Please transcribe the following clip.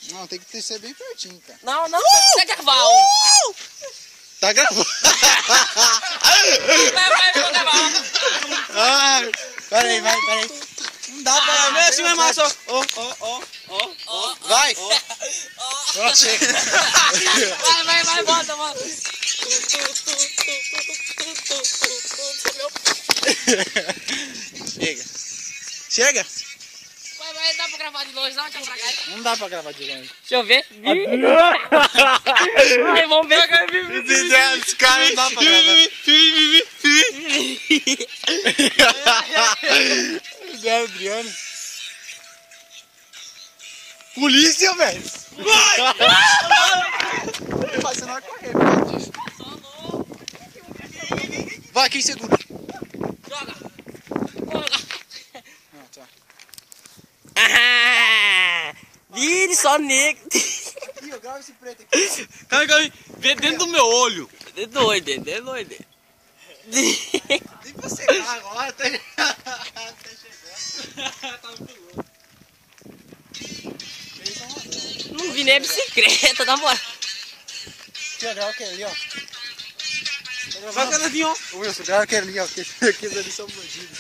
Não, tem que ser bem pertinho, cara. Não, não, você gravar. Tá gravando. Vai, vou gravar. Ai, peraí. Não dá pra... Não é assim, mas só. Ó. Vai. Ó, chega. Vai, bota. Chega. Vai, dá pra gravar de longe, não? Deixa eu pra cá. Não dá pra gravar de longe. Deixa eu ver. Vai, vamos ver. Esse cara não dá pra gravar. Zé Adriano. Polícia, velho. Vai! Você não vai correr, por causa disso. Vai, quem segura? Joga. Ah, tá. Vire só negro. Ih, eu gravo esse preto aqui. Cara, vê dentro do meu olho. É doido. Nem pra chegar agora, tá chegando. Não vi nem a bicicleta, na moral. Tia, grava aquele ali, ó. Vai, Canadinho, ó. Wilson, grava aquele ali, ó. Porque aqueles ali são bandidos.